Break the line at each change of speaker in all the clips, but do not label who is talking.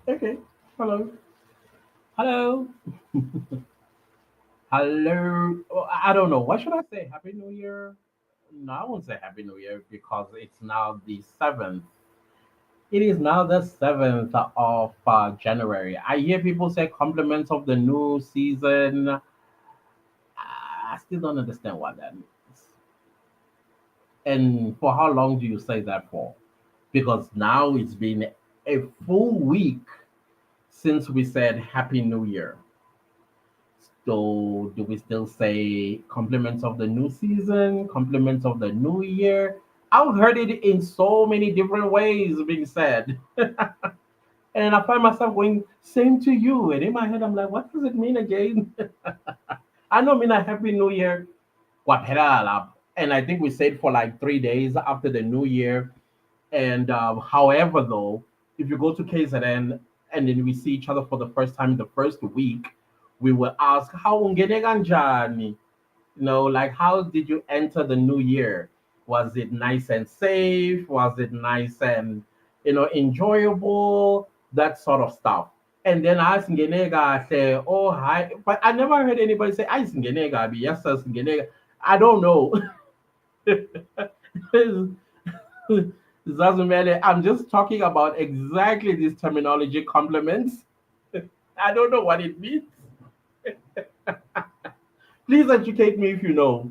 Okay. Hello. Hello. Hello. Oh, I don't know. What should I say? Happy New Year? No, I won't say Happy New Year because it's now the 7th. It is now the 7th of January. I hear people say compliments of the new season. I still don't understand what that means. And for how long do you say that for? Because now it's been a full week since we said Happy New Year. So, do we still say compliments of the new season, compliments of the new year? I've heard it in so many different ways being said. And I find myself going, same to you. And in my head, I'm like, what does it mean again? I know, mean a happy new year. Waperala. And I think we said for like 3 days after the new year. And however, though, if you go to KZN and then we see each other for the first time in the first week, we will ask, how ungene kanjani? Like how did you enter the new year? Was it nice and safe? Was it nice and enjoyable? That sort of stuff. And then I singene say, oh hi, but I never heard anybody say I singene gabi. Yes, sir, singene. I don't know. It doesn't matter. I'm just talking about exactly this terminology compliments. I don't know what it means. Please educate me if you know.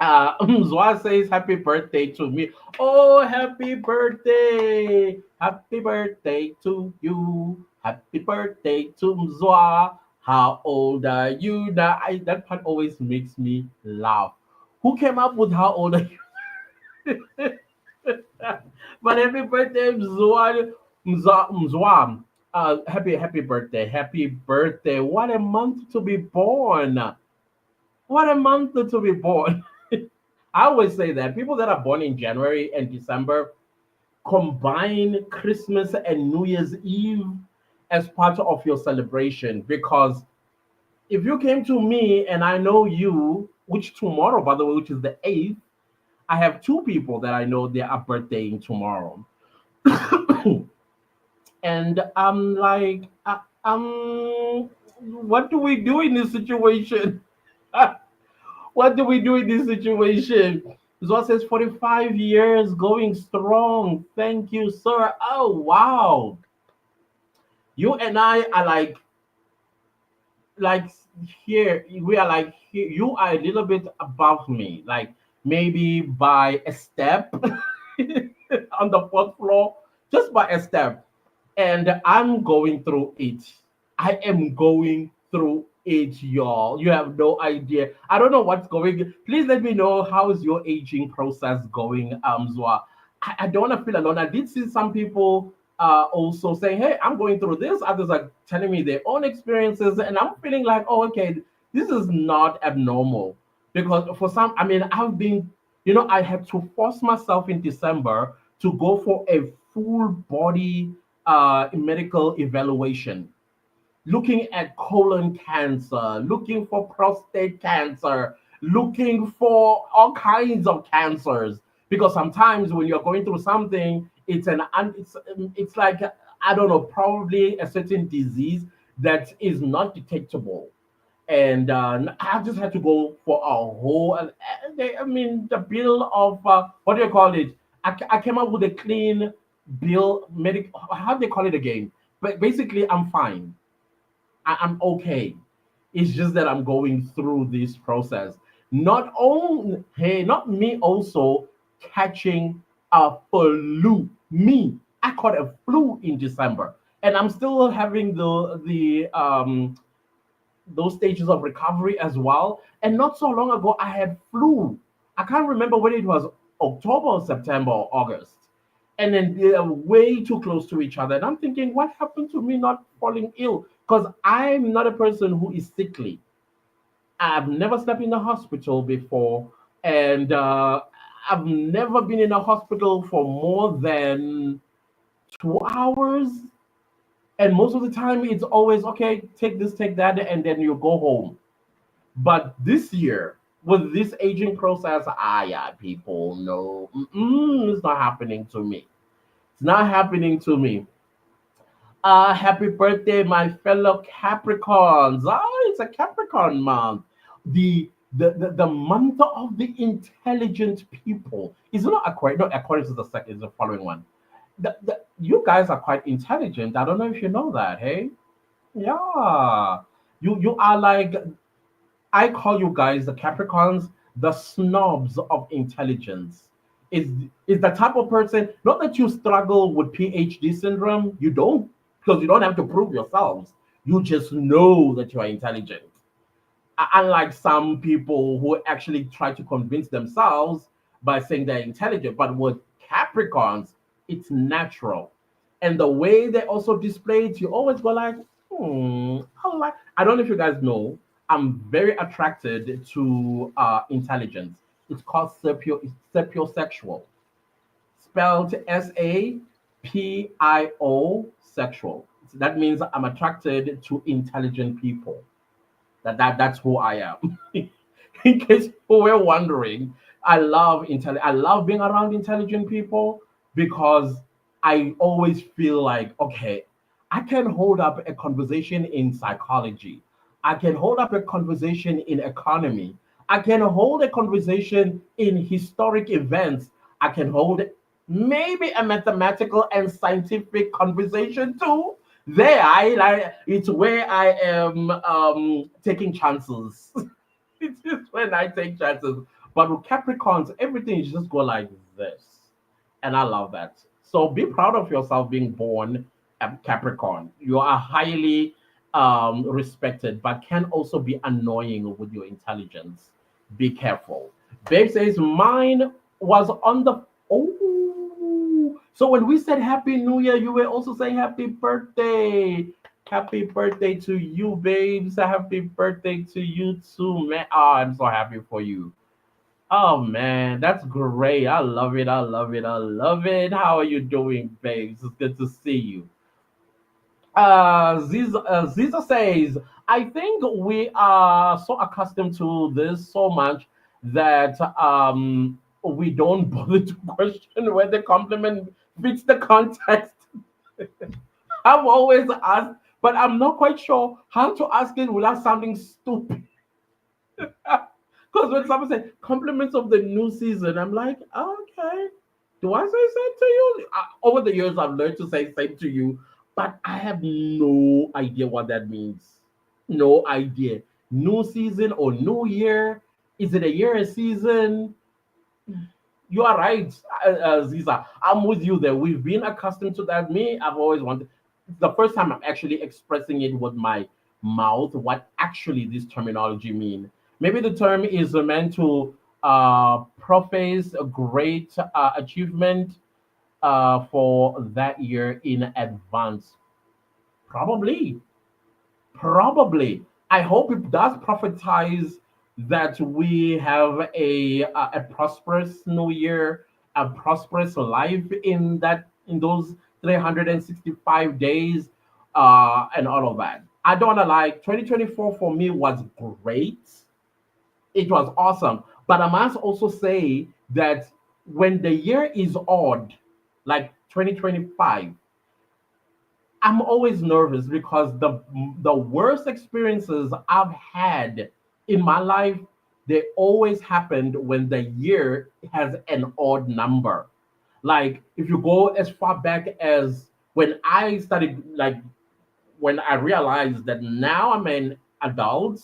Zwa says happy birthday to me. Oh, happy birthday! Happy birthday to you. Happy birthday to Mzwa. How old are you now? That part always makes me laugh. Who came up with how old are you? But happy birthday, Mzwa. Mzwa. Happy birthday. Happy birthday. What a month to be born. What a month to be born. I always say that people that are born in January and December combine Christmas and New Year's Eve as part of your celebration. Because if you came to me and I know you, which tomorrow, by the way, which is the 8th, I have two people that I know they are birthday tomorrow. And I'm like, what do we do in this situation? What do we do in this situation? Zwa says 45 years going strong. Thank you, sir. Oh, wow. You and I are like here. We are like here. You are a little bit above me, like maybe by a step on the fourth floor, just by a step. And I'm going through it. I am going through it, y'all. You have no idea. I don't know what's going. Please let me know how is your aging process going, Zwa. I don't want to feel alone. I did see some people also saying, "Hey, I'm going through this." Others are telling me their own experiences, and I'm feeling like, "Oh, okay, this is not abnormal." Because for some, I mean, I've been, I had to force myself in December to go for a full body medical evaluation, looking at colon cancer, looking for prostate cancer, looking for all kinds of cancers. Because sometimes when you're going through something, it's like, I don't know, probably a certain disease that is not detectable. And I just had to go for a whole. I mean, the bill of what do you call it? I came up with a clean bill, How do they call it again? But basically, I'm fine. I'm okay. It's just that I'm going through this process. Not only, hey, not me also catching a flu. Me, I caught a flu in December, and I'm still having the those stages of recovery as well. And not so long ago, I had flu. I can't remember whether it was October, September, or August. And then they are way too close to each other. And I'm thinking, what happened to me not falling ill? Because I'm not a person who is sickly. I've never slept in a hospital before. And I've never been in a hospital for more than 2 hours. And most of the time, it's always okay, take this, take that, and then you go home. But this year, with this aging process, yeah, people know it's not happening to me. It's not happening to me. Happy birthday, my fellow Capricorns. Oh, it's a Capricorn month. The month of the intelligent people. Is it not Aquarius? No, Aquarius is the second, is the following one. You guys are quite intelligent. I don't know if you know that, hey? Yeah. You are like, I call you guys the Capricorns, the snobs of intelligence. Is is the type of person, not that you struggle with PhD syndrome, you don't, because you don't have to prove yourselves. You just know that you are intelligent. Unlike some people who actually try to convince themselves by saying they're intelligent, but with Capricorns, it's natural. And the way they also display it, you always go like, I don't know if you guys know, I'm very attracted to intelligence. It's called sapiosexual, spelled SAPIO sexual. So that means I'm attracted to intelligent people. That's who I am. In case you were wondering, I love being around intelligent people because I always feel like, okay, I can hold up a conversation in psychology. I can hold up a conversation in economy. I can hold a conversation in historic events. I can hold maybe a mathematical and scientific conversation too. There, I like it's where I am taking chances. It is when I take chances. But with Capricorns, everything is just go like this. And I love that. So be proud of yourself being born a Capricorn. You are highly respected, but can also be annoying with your intelligence. Be careful. Babe says mine was on the. Oh, so when we said Happy New Year, you were also saying Happy Birthday. Happy birthday to you, babes. Happy birthday to you too, man. Oh, I'm so happy for you. Oh man, that's great. I love it. I love it. I love it. How are you doing, babes? It's good to see you. Ziza says, I think we are so accustomed to this so much that we don't bother to question whether compliment fits the context. I've always asked, but I'm not quite sure how to ask it without sounding stupid. Because when someone says compliments of the new season, I'm like, okay. Do I say same to you? Over the years, I've learned to say same to you, but I have no idea what that means. No idea. New season or new year? Is it a year, a season? You are right, Ziza. I'm with you there. We've been accustomed to that. Me, I've always wanted. It's the first time I'm actually expressing it with my mouth. What actually this terminology mean? Maybe the term is meant to preface a great achievement for that year in advance. Probably, probably. I hope it does prophesize that we have a prosperous new year, a prosperous life in that in those 365 days, and all of that. I don't wanna lie. 2024 for me was great. It was awesome, but I must also say that when the year is odd, like 2025, I'm always nervous because the worst experiences I've had in my life, they always happened when the year has an odd number. Like if you go as far back as when I started, like when I realized that now I'm an adult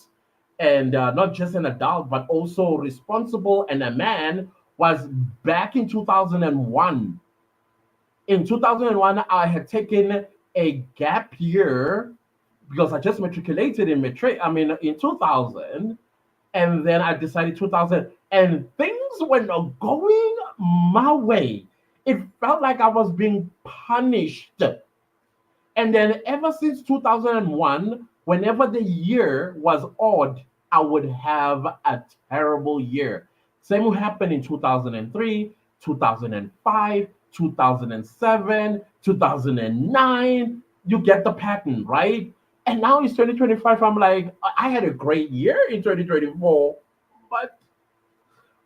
and not just an adult but also responsible and a man, was back in 2001. In 2001, I had taken a gap year because I just matriculated in matric. I mean, in 2000, and then I decided 2000, and things were not going my way. It felt like I was being punished. And then ever since 2001, whenever the year was odd, I would have a terrible year. Same will happen in 2003, 2005, 2007, 2009. You get the pattern, right? And now it's 2025. I'm like, I had a great year in 2024, but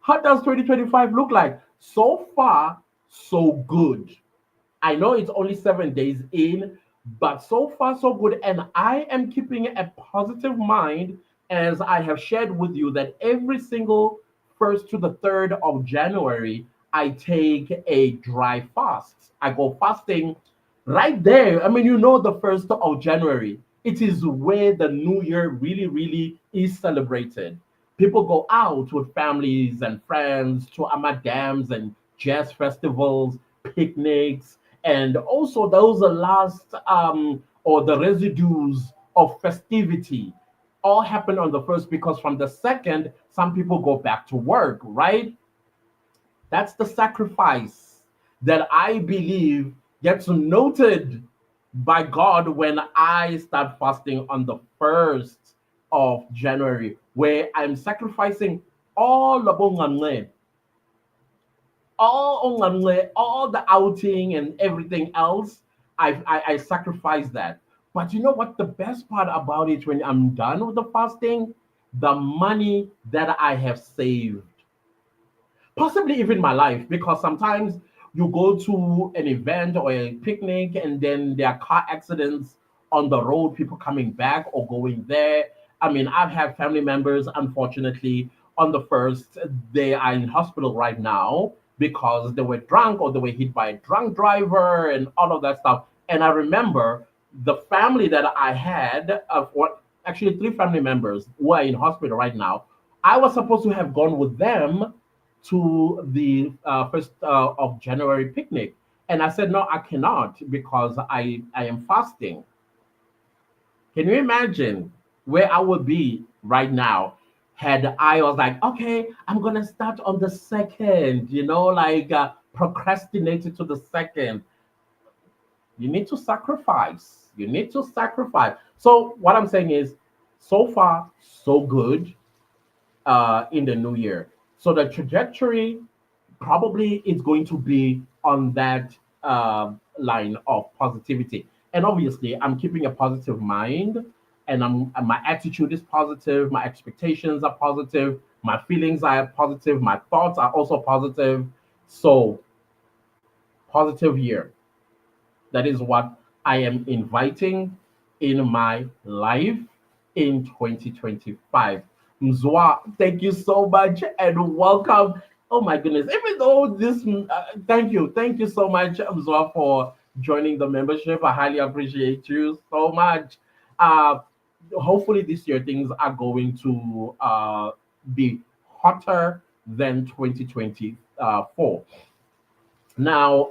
how does 2025 look like? So far, so good. I know it's only 7 days in, But so far, so good. And I am keeping a positive mind as I have shared with you that every single 1st to the 3rd of January, I take a dry fast. I go fasting right there. I mean, the 1st of January, it is where the new year really, really is celebrated. People go out with families and friends to amadams and jazz festivals, picnics, and also those are last or the residues of festivity all happen on the 1st, because from the 2nd some people go back to work, right? That's the sacrifice that I believe gets noted by God when I start fasting on the 1st of January, where I'm sacrificing all the bongange, all the outing and everything else. I sacrifice that. But you know what? The best part about it, when I'm done with the fasting, the money that I have saved, possibly even my life, because sometimes you go to an event or a picnic and then there are car accidents on the road, people coming back or going there. I mean, I've had family members, unfortunately, on the 1st, they are in hospital right now because they were drunk or they were hit by a drunk driver and all of that stuff. And I remember the family that I had, what actually 3 family members who are in hospital right now. I was supposed to have gone with them to the 1st of January picnic. And I said, no, I cannot because I am fasting. Can you imagine where I would be right now had I was like, okay, I'm going to start on the 2nd, like procrastinated to the 2nd. You need to sacrifice. You need to sacrifice. So, what I'm saying is, so far, so good in the new year. So, the trajectory probably is going to be on that line of positivity. And obviously, I'm keeping a positive mind, and my attitude is positive. My expectations are positive. My feelings are positive. My thoughts are also positive. So, positive year. That is what I am inviting in my life in 2025. Mzwa, thank you so much and welcome. Oh my goodness. Even though thank you so much, Mzwa, for joining the membership. I highly appreciate you so much. Uh, Hopefully, this year things are going to be hotter than 2024. Now,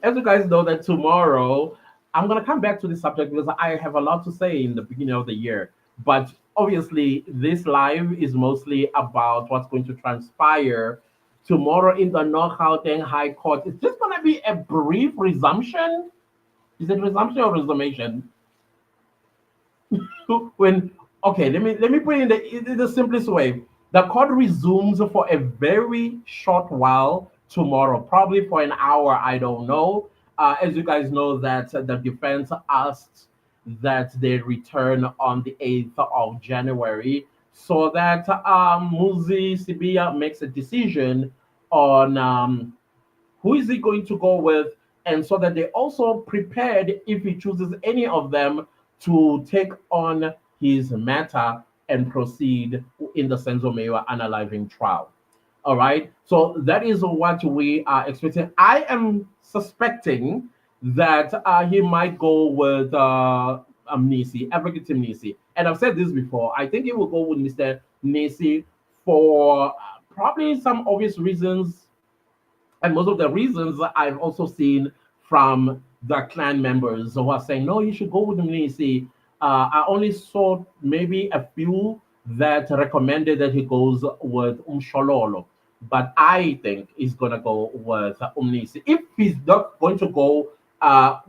as you guys know, that tomorrow I'm gonna come back to this subject because I have a lot to say in the beginning of the year. But obviously, this live is mostly about what's going to transpire tomorrow in the North Gauteng High Court. It's just gonna be a brief resumption. Is it resumption or resummation? When Okay, let me put it in the simplest way. The court resumes for a very short while tomorrow, probably for an hour. I don't know. As you guys know, that the defense asked that they return on the 8th of January, so that Muzi Sibiya makes a decision on who is he going to go with, and so that they also prepared if he chooses any of them to take on his matter and proceed in the Senzo Meyiwa unaliving trial. All right, so that is what we are expecting. I am suspecting that he might go with Nisi, Advocate Tim Nisi. And I've said this before. I think he will go with Mr. Nisi for probably some obvious reasons, and most of the reasons I've also seen from the clan members who are saying, no, you should go with Mnisi. I only saw maybe a few that recommended that he goes with Umshololo. But I think he's going to go with Umnisi. If he's not going to go, I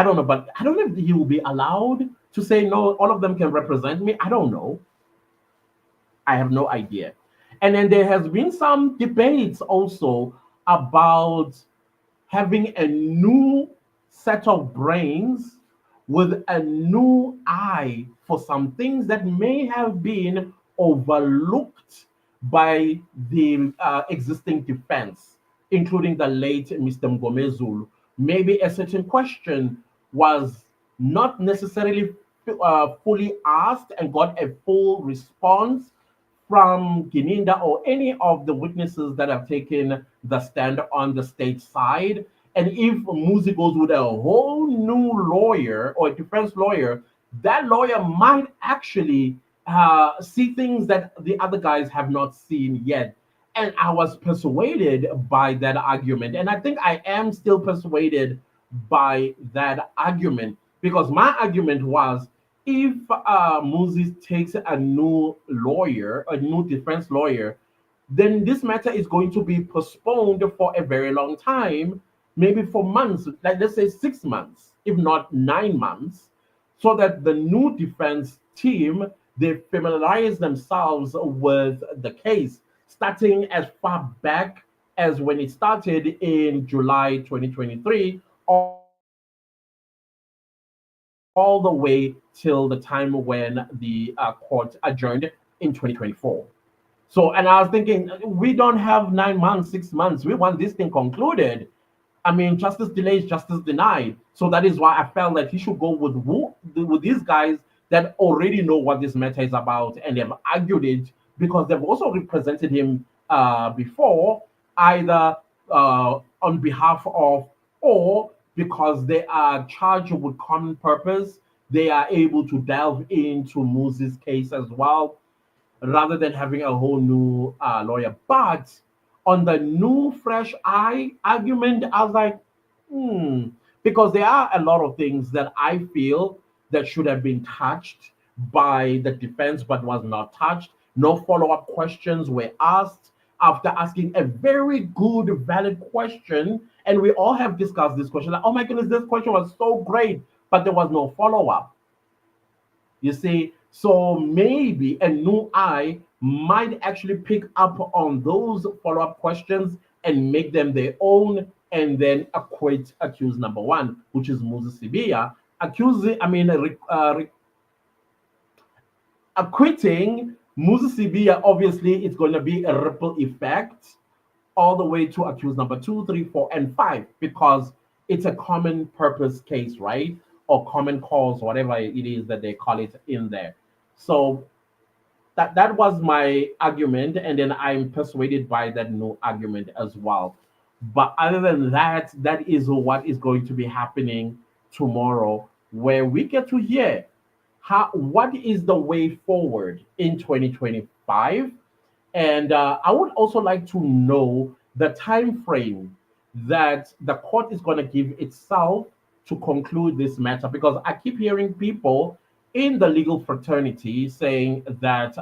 don't know, but I don't know if he will be allowed to say, no, all of them can represent me. I don't know. I have no idea. And then there has been some debates also about having a new set of brains with a new eye for some things that may have been overlooked by the existing defense, including the late Mr. Mgomezulu. Maybe a certain question was not necessarily fully asked and got a full response from Gininda or any of the witnesses that have taken the stand on the state side. And if Muzi goes with a whole new lawyer or a defense lawyer, that lawyer might actually see things that the other guys have not seen yet. And I was persuaded by that argument. And I think I am still persuaded by that argument because my argument was if Moses takes a new lawyer, a new defense lawyer, then this matter is going to be postponed for a very long time, maybe for months, like let's say 6 months, if not 9 months, so that the new defense team they familiarize themselves with the case, starting as far back as when it started in July 2023, all the way till the time when the court adjourned in 2024. So, and I was thinking, we don't have 9 months, 6 months. We want this thing concluded. I mean, justice delays, justice denied. So that is why I felt that he should go with with these guys that already know what this matter is about and they've argued it because they've also represented him before, either on behalf of or because they are charged with common purpose. They are able to delve into Moses' case as well rather than having a whole new lawyer. But on the new fresh eye argument, I was like, hmm, because there are a lot of things that I feel that should have been touched by the defense but was not touched. No follow-up questions were asked after asking a very good, valid question. And we all have discussed this question. Like, oh my goodness, this question was so great, but there was no follow-up. You see, so maybe a new eye might actually pick up on those follow up questions and make them their own and then acquit accused number one, which is Muzi Sibiya. Accusing, I mean, acquitting Muzi Sibiya, obviously, it's going to be a ripple effect all the way to accused number two, three, four, and five, because it's a common purpose case, right? Or common cause, whatever it is that they call it in there. So that was my argument, and then I'm persuaded by that new argument as well. But other than that, that is what is going to be happening tomorrow, where we get to hear how what is the way forward in 2025. And I would also like to know the time frame that the court is going to give itself to conclude this matter, because I keep hearing people in the legal fraternity saying that,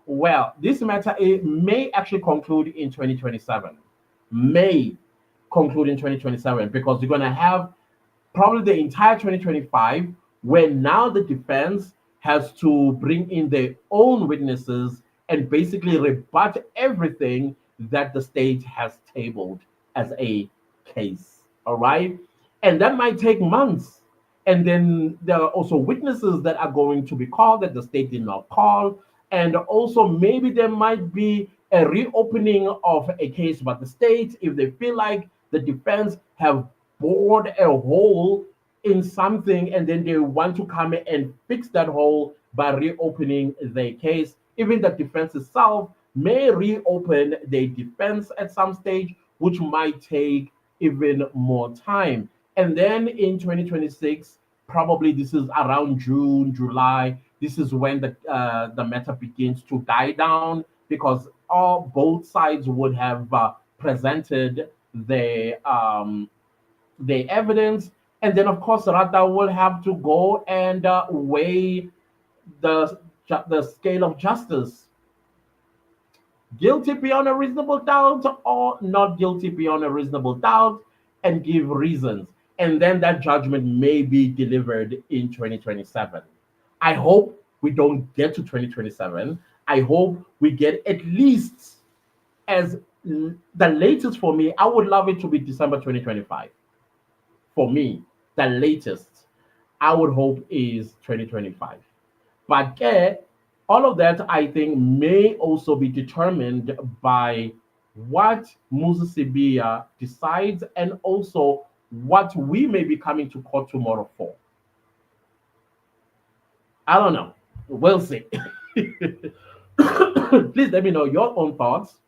well, this matter may actually conclude in 2027, may conclude in 2027, because you're going to have probably the entire 2025 where now the defense has to bring in their own witnesses and basically rebut everything that the state has tabled as a case. All right. And that might take months. And then there are also witnesses that are going to be called that the state did not call. And also, maybe there might be a reopening of a case by the state if they feel like the defense have bored a hole in something and then they want to come in and fix that hole by reopening their case. Even the defense itself may reopen their defense at some stage, which might take even more time. And then in 2026, probably this is around June, July. This is when the matter begins to die down because all both sides would have presented their evidence, and then of course Rata will have to go and weigh the scale of justice, guilty beyond a reasonable doubt or not guilty beyond a reasonable doubt, and give reasons. And then that judgment may be delivered in 2027. I hope we don't get to 2027. I hope we get at least as the latest for me, I would love it to be December 2025. For me, the latest I would hope is 2025. But all of that I think may also be determined by what Muzi Sibiya decides and also what we may be coming to court tomorrow for. I don't know. We'll see. Please let me know your own thoughts.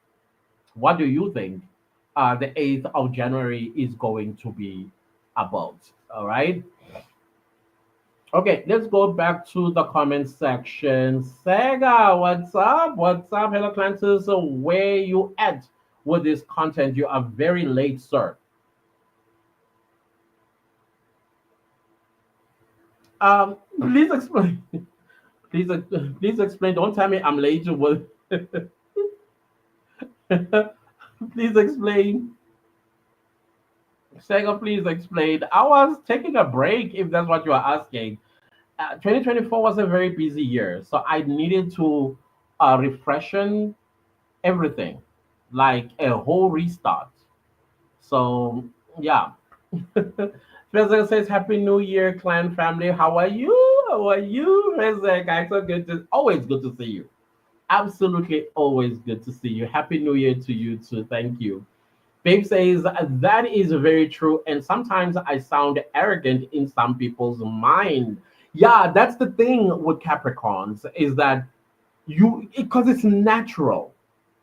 What do you think the 8th of January is going to be about? All right. Okay, let's go back to the comment section. Sega, what's up? What's up, Hello Clancy? So where you at with this content? You are very late, sir. Please explain. Please, please explain. Don't tell me I'm late. With please explain. Sega, please explain. I was taking a break, if that's what you are asking. 2024 was a very busy year, so I needed to refreshen everything, like a whole restart. So yeah. President says Happy New Year, clan family. How are you? How are you? President, guys, so good to always good to see you. Absolutely always good to see you. Happy New Year to you too. Thank you. Babe says that is very true, and sometimes I sound arrogant in some people's mind. Yeah, that's the thing with Capricorns is that you because it's natural.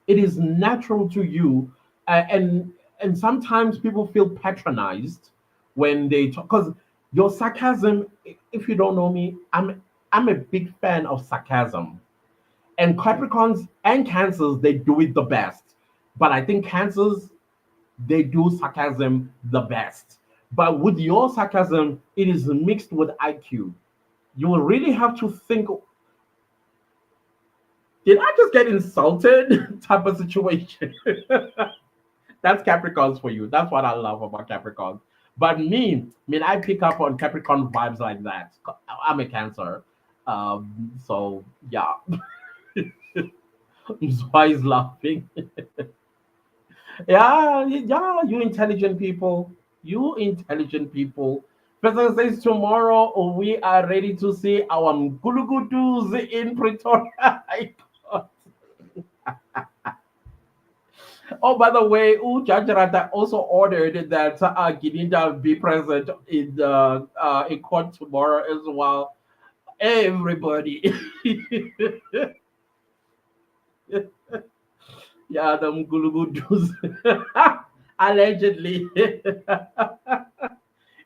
It is natural to you, and sometimes people feel patronized when they talk because your sarcasm. If you don't know me, I'm a big fan of sarcasm, and Capricorns and Cancers they do it the best. But I think Cancers they do sarcasm the best. But with your sarcasm, it is mixed with IQ. You will really have to think, did I just get insulted? Type of situation. That's Capricorns for you. That's what I love about Capricorns. But me, I mean, I pick up on Capricorn vibes like that. I'm a Cancer. So, yeah. Why is laughing? Yeah, yeah, you intelligent people. You intelligent people. President says tomorrow we are ready to see our Ngulugudus in Pretoria. Oh, by the way, Jajarata also ordered that Gininda be present in court tomorrow as well. Everybody. Yeah, the Ngulugudus. Allegedly.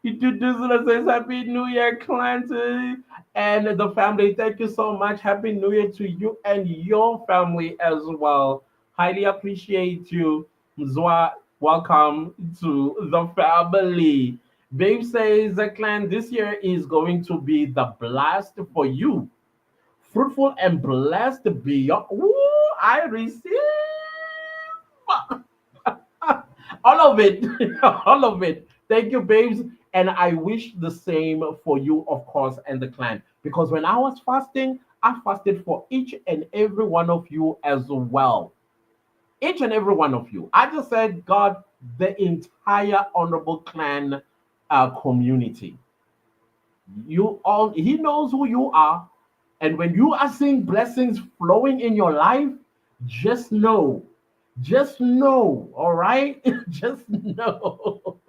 Ituduzula says Happy New Year, Clancy, and the family. Thank you so much. Happy New Year to you and your family as well. Highly appreciate you. Mzwa, welcome to the family. Babe says the clan this year is going to be the blast for you. Fruitful and blessed beyond. Ooh, I receive all of it. All of it. Thank you, babes. And I wish the same for you, of course, and the clan. Because when I was fasting, I fasted for each and every one of you as well. Each and every one of you. I just said, God, the entire honorable clan community. You all, He knows who you are. And when you are seeing blessings flowing in your life, just know, just know, all right? Just know.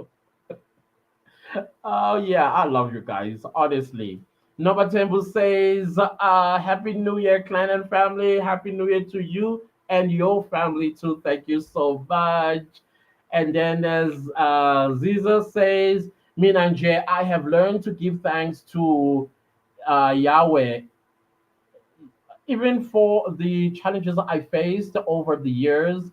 Oh yeah, I love you guys, honestly. Nova Temple says, Happy New Year, clan and family. Happy New Year to you and your family too. Thank you so much. And then as Ziza says, Minanje, I have learned to give thanks to Yahweh, even for the challenges I faced over the years.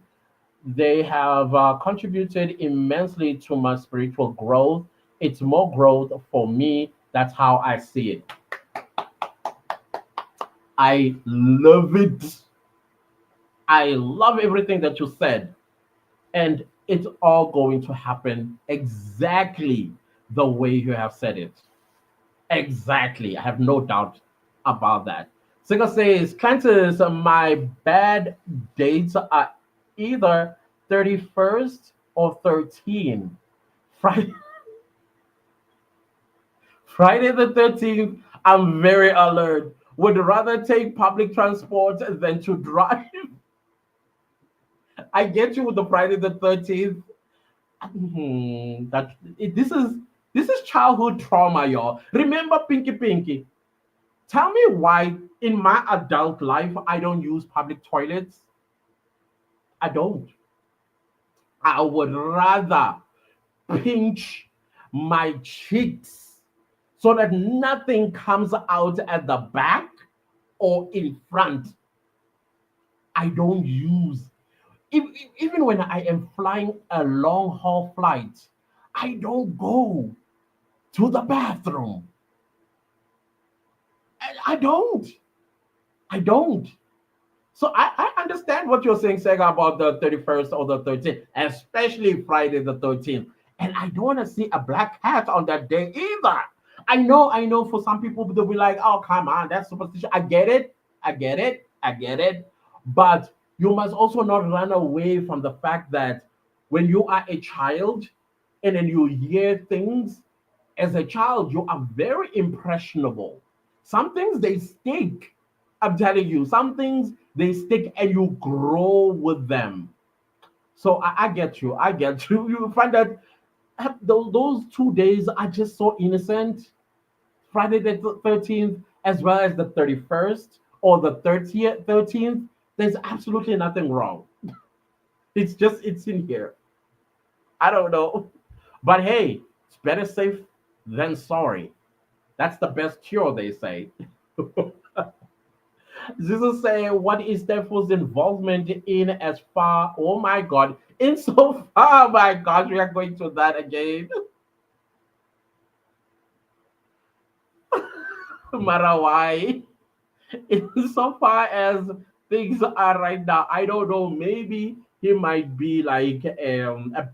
They have contributed immensely to my spiritual growth. It's more growth for me. That's how I see it. I love it. I love everything that you said. And it's all going to happen exactly the way you have said it. Exactly. I have no doubt about that. Singer says, Clantis, my bad dates are either 31st or 13. Friday, Friday the 13th, I'm very alert. Would rather take public transport than to drive. I get you with the Friday the 13th. This is childhood trauma, y'all. Remember Pinky Pinky? Tell me why in my adult life I don't use public toilets. I don't. I would rather pinch my cheeks so that nothing comes out at the back or in front. I don't use, even when I am flying a long haul flight, I don't go to the bathroom. I don't. I don't. So I understand what you're saying, Sega, about the 31st or the 13th, especially Friday the 13th. And I don't want to see a black hat on that day either. I know for some people they'll be like, oh, come on, that's superstition. I get it. I get it. I get it. But you must also not run away from the fact that when you are a child and then you hear things, as a child, you are very impressionable. Some things they stick. I'm telling you, some things they stick and you grow with them. So I get you. I get you. You find that those 2 days are just so innocent. Friday the 13th, as well as the 31st or the 30th, 13th. There's absolutely nothing wrong. It's in here. I don't know. But hey, it's better safe than sorry. That's the best cure, they say. Jesus say, what is Stefan's involvement in as far? Oh my God. In so far, my gosh, we are going to that again. Marawai. In so far as things are right now, I don't know. Maybe he might be like a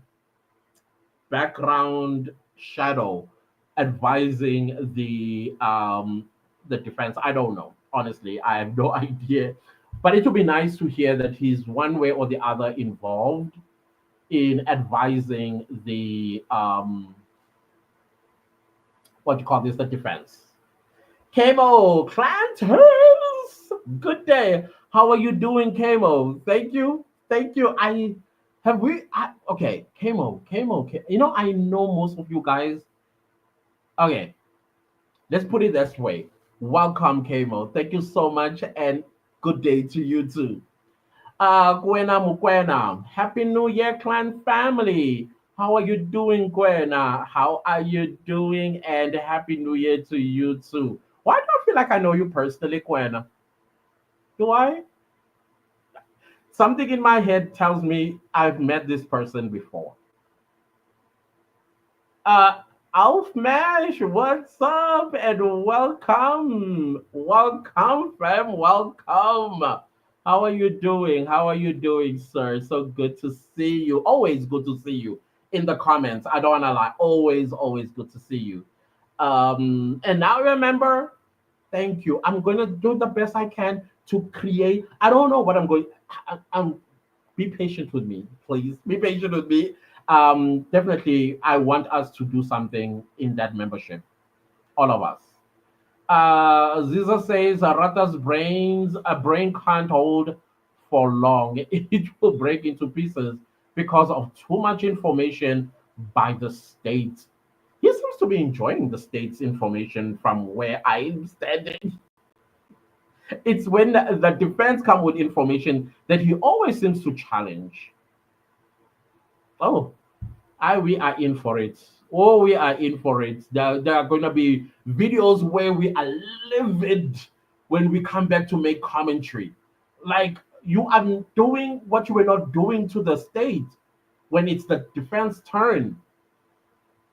background shadow advising the defense. I don't know. Honestly, I have no idea. But it would be nice to hear that he's one way or the other involved in advising the what you call this, the defense. Camo Clanters, good day. How are you doing, Camo? Thank you, thank you. Okay, Camo. You know, I know most of you guys. Okay, let's put it this way. Welcome, Camo. Thank you so much, and good day to you too. Gwena Mukwena, Happy New Year, clan family. How are you doing, Gwena? How are you doing? And Happy New Year to you too. Why do I feel like I know you personally, Gwena? Do I? Something in my head tells me I've met this person before. Uh, Alf Mash, what's up? And welcome. Welcome, fam. Welcome. How are you doing? How are you doing, sir? So good to see you. Always good to see you in the comments. I don't want to lie. Always good to see you. And now remember, thank you. I'm going to do the best I can to create. I don't know what I'm going. I'm be patient with me, please. Be patient with me. Definitely, I want us to do something in that membership, all of us. Ziza says, Rata's a brain can't hold for long. It will break into pieces because of too much information by the state. He seems to be enjoying the state's information from where I'm standing. It's when the defense come with information that he always seems to challenge. Oh, we are in for it. Oh, we are in for it. There are going to be videos where we are livid when we come back to make commentary. Like you are doing what you were not doing to the state when it's the defense turn.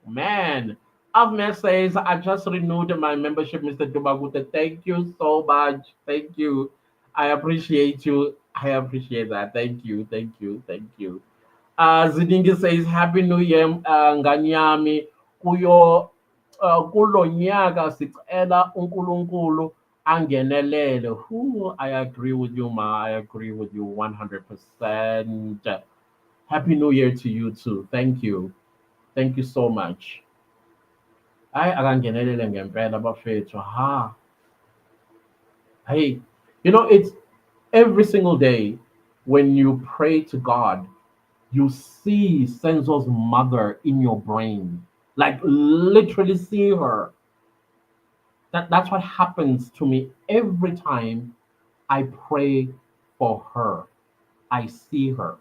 Man, Ahmed says, I just renewed my membership, Mr. Dubagute. Thank you so much. Thank you. I appreciate you. I appreciate that. Thank you. Thank you. Thank you. Zidingi says, Happy New Year, Nganyami. Kuyo, kulo nyaka sicela uNkulunkulu angenelele. I agree with you, ma. I agree with you 100%. Happy New Year to you too. Thank you. Thank you so much. Akangenelele ngempela bafethu. Ha. Hey, it's every single day when you pray to God, you see Senzo's mother in your brain. Like literally see her. That's what happens to me every time I pray for her. I see her.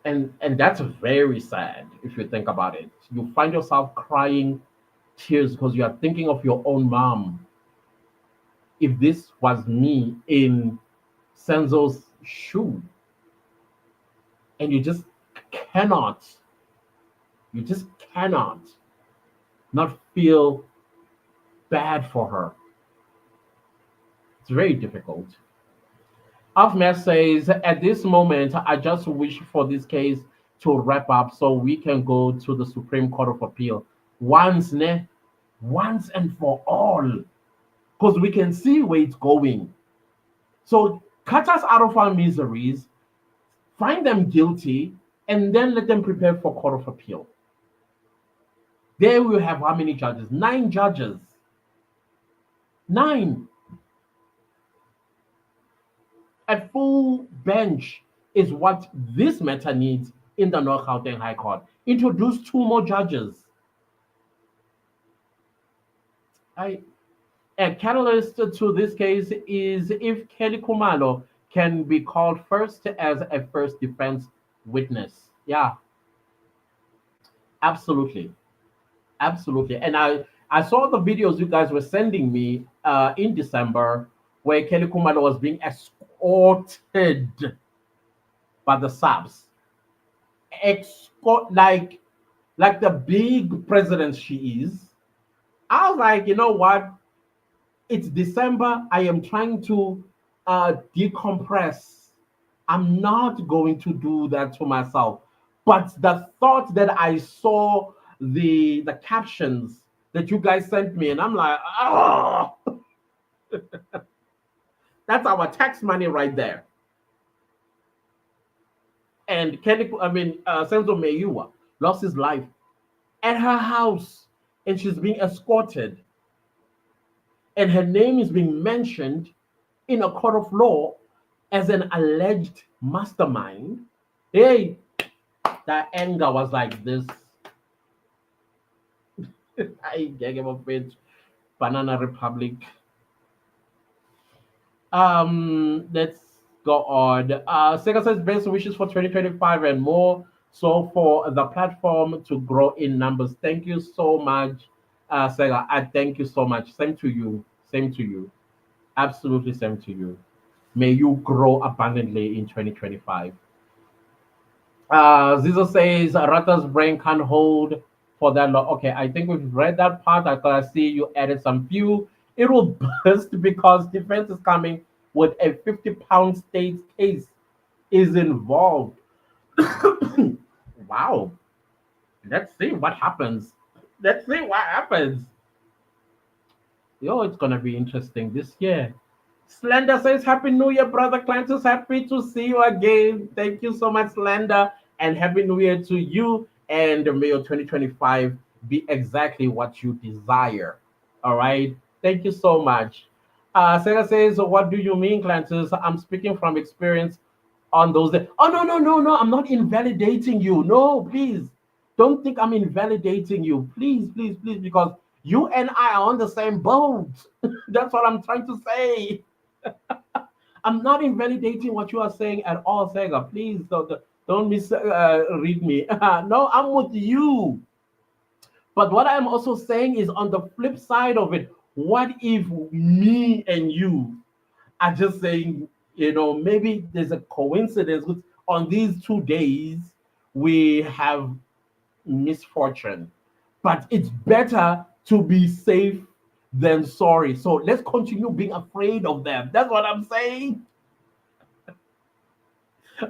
And that's very sad if you think about it. You find yourself crying tears because you are thinking of your own mom. If this was me in Senzo's shoe, and cannot, you just cannot not feel bad for her. It's very difficult. Ahmed says, at this moment, I just wish for this case to wrap up so we can go to the Supreme Court of Appeal once, ne? Once and for all, because we can see where it's going. So cut us out of our miseries, find them guilty, and then let them prepare for Court of Appeal. There we have how many judges? Nine judges. Nine. A full bench is what this matter needs in the North Gauteng High Court. Introduce two more judges. I, a catalyst to this case is if Kelly Kumalo can be called first as a first defense witness. Yeah, absolutely. Absolutely. And I saw the videos you guys were sending me in December where Kelly Kumalo was being escorted by the subs. Escort like the big president she is. I was like, you know what? It's December. I am trying to decompress. I'm not going to do that to myself. But the thought that I saw the captions that you guys sent me, and I'm like, oh, that's our tax money right there. And Senzo Meyiwa lost his life at her house, and she's being escorted, and her name is being mentioned in a court of law as an alleged mastermind. Hey, that anger was like this. I gave a bit. Banana Republic. Let's go on. Sega says best wishes for 2025 and more. So for the platform to grow in numbers. Thank you so much, Sega. I thank you so much. Same to you. Same to you. Absolutely same to you. May you grow abundantly in 2025. Zizo says Rata's brain can't hold for that long. Okay, I think we've read that part. I see you added some few. It will burst because defense is coming with a 50-pound state case is involved. Wow. Let's see what happens. Let's see what happens. Yo, it's gonna be interesting this year. Slender says, Happy New Year, brother Clantus. Happy to see you again. Thank you so much, Slender. And Happy New Year to you. And may your 2025 be exactly what you desire. All right. Thank you so much. Sarah says, What do you mean, Clantus? I'm speaking from experience on those days. Oh, no, no, no, no. I'm not invalidating you. No, please. Don't think I'm invalidating you. Please, please, please, because you and I are on the same boat. That's what I'm trying to say. I'm not invalidating what you are saying at all, Sega. Please don't misread me. No, I'm with you. But what I'm also saying is on the flip side of it, what if me and you are just saying, maybe there's a coincidence with on these 2 days we have misfortune. But it's better to be safe than sorry. So let's continue being afraid of them. That's what I'm saying.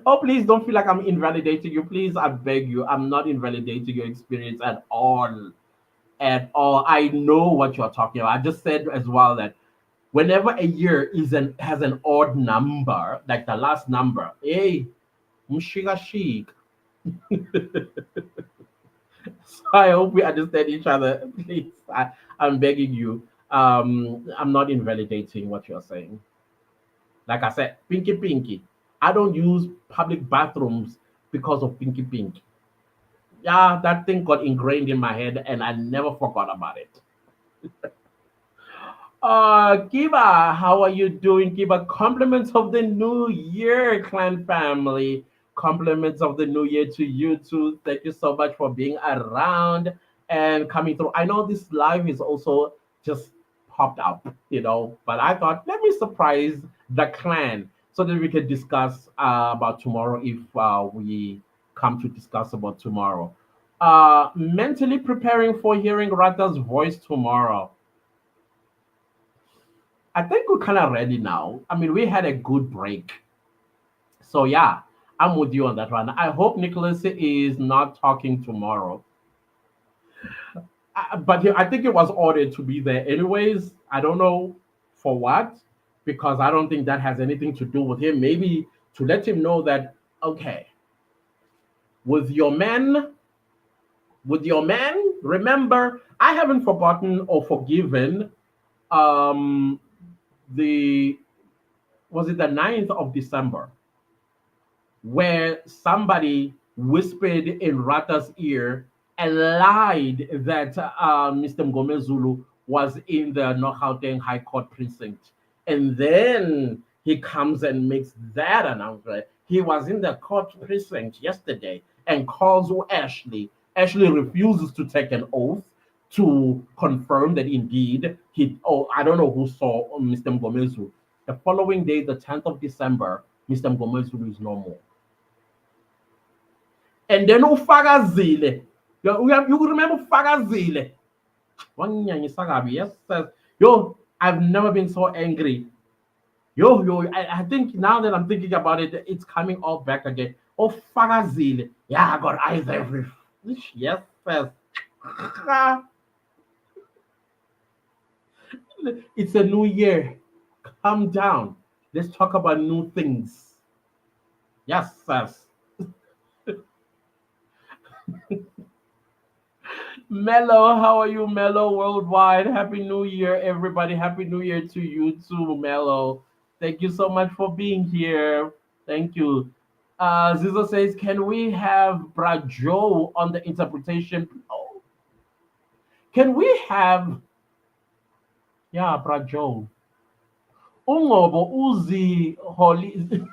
Oh, please don't feel like I'm invalidating you. Please, I beg you. I'm not invalidating your experience at all. At all. I know what you're talking about. I just said as well that whenever a year has an odd number, like the last number, hey, mshiga chic. So I hope we understand each other. Please, I'm begging you. I'm not invalidating what you're saying. Like I said, pinky pinky. I don't use public bathrooms because of pinky pinky. Yeah, that thing got ingrained in my head and I never forgot about it. Kiba, how are you doing, Kiba? Compliments of the new year, clan family. Compliments of the new year to you too. Thank you so much for being around and coming through. I know this live is also just popped up, but I thought let me surprise the clan so that we can discuss about tomorrow if we come to discuss about tomorrow. Mentally preparing for hearing Rata's voice tomorrow. I think we're kind of ready now. I mean, we had a good break. So, yeah, I'm with you on that one. I hope Nicholas is not talking tomorrow. But I think it was ordered to be there anyways. I don't know for what, because I don't think that has anything to do with him. Maybe to let him know that, okay, with your men, remember, I haven't forgotten or forgiven um the was it the 9th of December where somebody whispered in Rata's ear and lied that Mr. Mgomezulu was in the North High Court precinct. And then he comes and makes that announcement. He was in the court precinct yesterday and calls Ashley. Ashley refuses to take an oath to confirm that indeed I don't know who saw Mr. Mgomezulu. The following day, the 10th of December, Mr. Mgomezulu is no more. And then ufakazile. You remember ufakazile? Wanyanyisa kabi, yes, says, yo, I've never been so angry. I think now that I'm thinking about it, it's coming all back again. Oh, Fagazil. Yeah, I got eyes every. Yes, yes. It's a new year. Calm down. Let's talk about new things. Yes, yes. Mello, how are you, Mello Worldwide? Happy New Year, everybody. Happy New Year to you too, Mello. Thank you so much for being here. Thank you. Zizo says, can we have Brajo on the interpretation? Oh, can we have, yeah, Brajo. Ungobo Uzi Holy,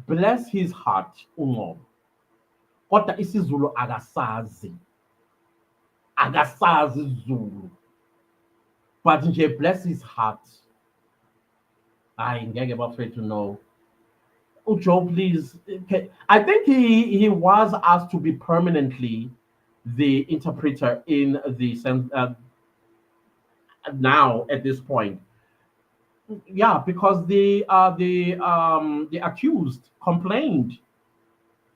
bless his heart, Ungobo. Kodwa isiZulu akasazi. Akasazi isiZulu. But nje bless his heart. I ngeke bafethu to know. Ujo, please. I think he was asked to be permanently the interpreter in the sense now at this point. Yeah, because the accused complained.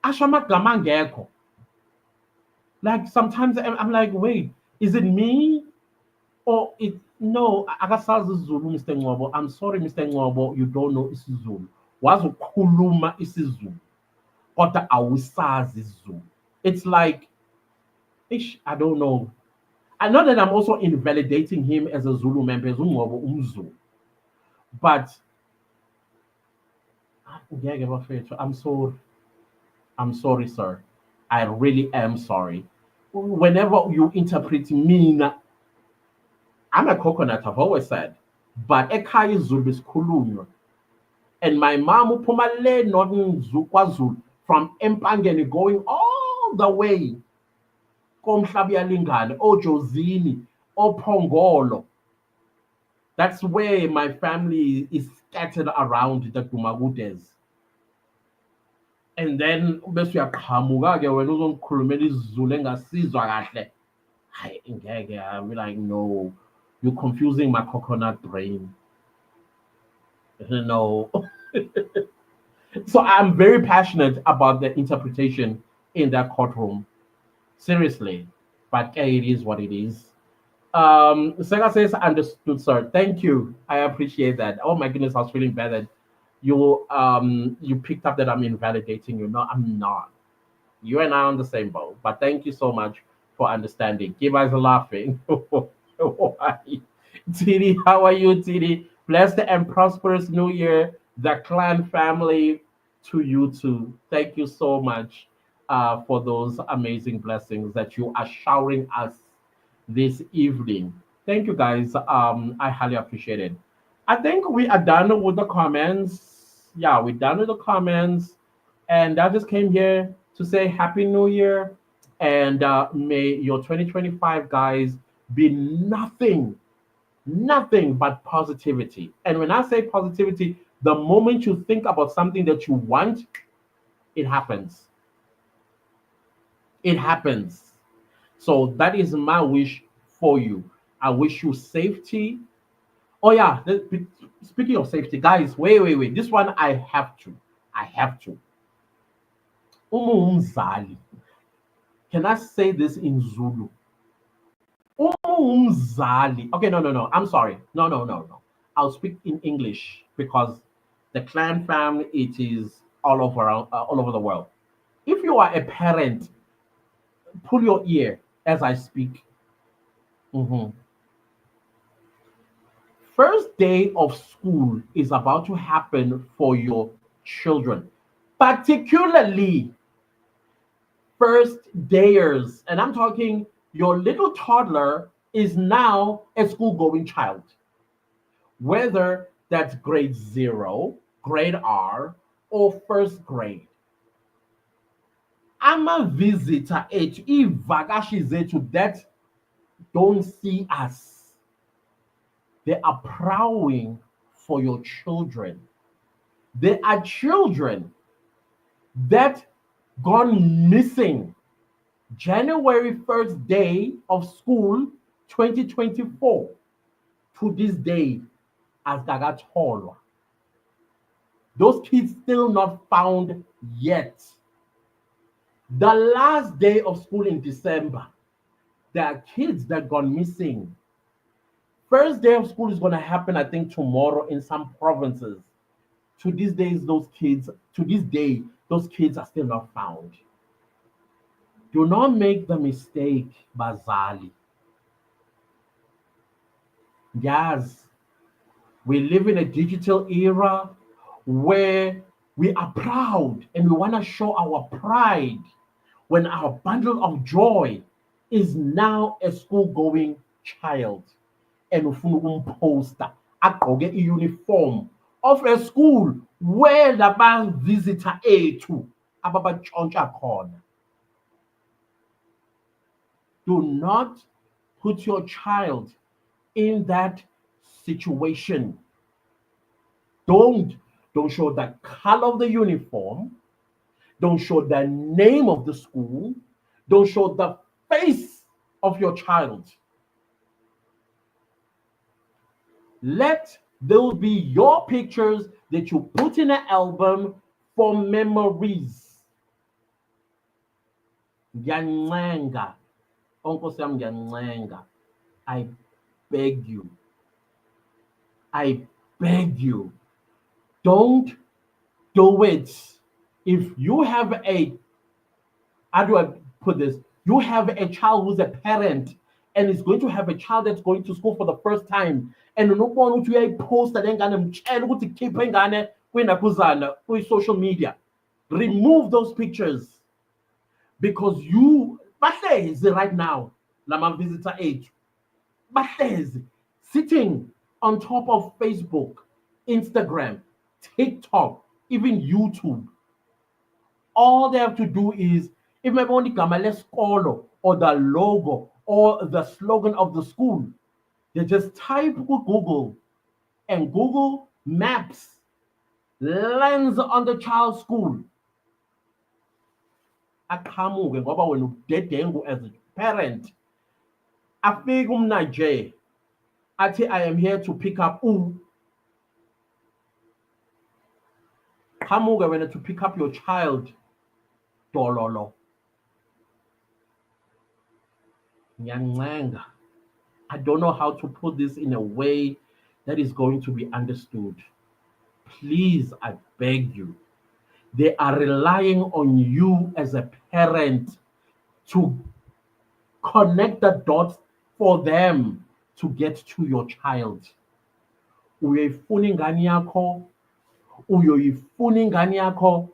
Ashama Gamangeko. Like sometimes I'm like, wait, is it me? Or it no, akasazi Zulu, Mr. Ngobo. I'm sorry, Mr. Ngobo, you don't know isiZulu. Wazukhuluma isiZulu. Kodwa awusazi Zulu. It's like, I don't know. I know that I'm also invalidating him as a Zulu member, as uNgobo umZulu. But I'm sorry. I'm sorry, sir. I really am sorry. Whenever you interpret me, I'm a coconut, I've always said. But ekhaya Zulu is khulunywa. And my mom uphuma le northern KwaZulu from Empangeni going all the way komhlabiyalingane, ojozini, ophongolo. That's where my family is scattered around the Dumagudes. And then bese uyaqhamuka ke wena uzongikhulumela isiZulu engasizwa kahle. Hayi ngeke, I'll be like, no, you're confusing my coconut brain. No. So I'm very passionate about the interpretation in that courtroom. Seriously. But it is what it is. Sega says, understood, sir. Thank you. I appreciate that. Oh my goodness, I was feeling bad that you picked up that I'm invalidating you. No, I'm not. You and I are on the same boat. But thank you so much for understanding. Give us a laughing. Why? Titi, how are you, Titi? Blessed and prosperous new year. The clan family. to you too. Thank you so much for those amazing blessings that you are showering us this evening. Thank you, guys. I highly appreciate it. I think we are done with the comments. Yeah, we're done with the comments. And I just came here to say Happy New Year. And may your 2025, guys, be nothing but positivity. And when I say positivity, the moment you think about something that you want, it happens. It happens. So that is my wish for you. I wish you safety. Oh yeah, speaking of safety, guys, wait. This one I have to. I have to. Umzali. Can I say this in Zulu? Umzali. Okay, no. I'm sorry. No. I'll speak in English because the clan family it is all over the world. If you are a parent, pull your ear as I speak. Mhm. First day of school is about to happen for your children, particularly first dayers. And I'm talking your little toddler is now a school going child, whether that's grade zero, grade R, or first grade. Ama-visitor ethu, ivakashi zethu that don't see us, they are prowling for your children. There are children that gone missing January 1st day of school 2024 to this day as Gagatolwa. Those kids still not found yet. The last day of school in December, there are kids that gone missing. First day of school is going to happen, I think, tomorrow in some provinces. To these days, to this day, those kids are still not found. Do not make the mistake, Bazali. Yes, we live in a digital era where we are proud and we want to show our pride when our bundle of joy is now a school going child. And ufuna ukumposta agqoke i-uniform of a school where laba visitor ethu ababantshontsha khona. Do not put your child in that situation. Don't don't show the color of the uniform. Don't show the name of the school. Don't show the face of your child. Let those be your pictures that you put in an album for memories. Ngiyancenga, Uncle Sam ngiyancenga. I beg you. I beg you. Don't do it. If you have a, how do I put this? You have a child who's a parent and is going to have a child that's going to school for the first time, and unokubona ukuthi uyayiposta le ngane mtshela ukuthi khipha ingane kwinakhuzana kwi-social media. Remove those pictures because you bahlezi right now lama visitor ethu bahlezi sitting on top of Facebook, Instagram, TikTok, even YouTube. All they have to do is if maybe only igama lesikolo or the logo or the slogan of the school, they just type Google and Google Maps lands on the child's school. Aqhamuke ngoba wena ubudedengu as a parent. Afike umna nje athi I am here to pick up qamuke wena to pick up your child dololo. Ngiyancenga. I don't know how to put this in a way that is going to be understood. Please, I beg you. They are relying on you as a parent to connect the dots for them to get to your child. Uyayifuna ingane yakho, uyoyifuna ingane yakho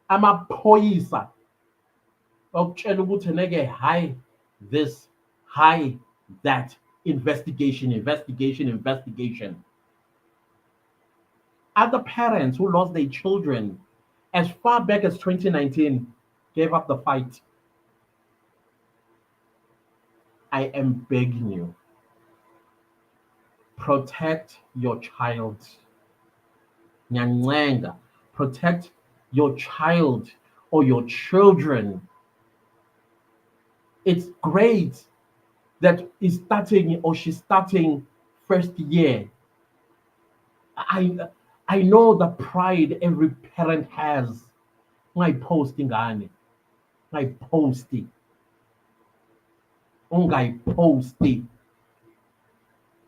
amaphoyisa okutshela ukuthi neke hi this, hi that, investigation, investigation, investigation. Other parents who lost their children as far back as 2019 gave up the fight. I am begging you, protect your child. Nyanyenga, protect your child or your children. It's great that he's starting or she's starting first year. I I know the pride every parent has. My posting on my posting. Ungai posting.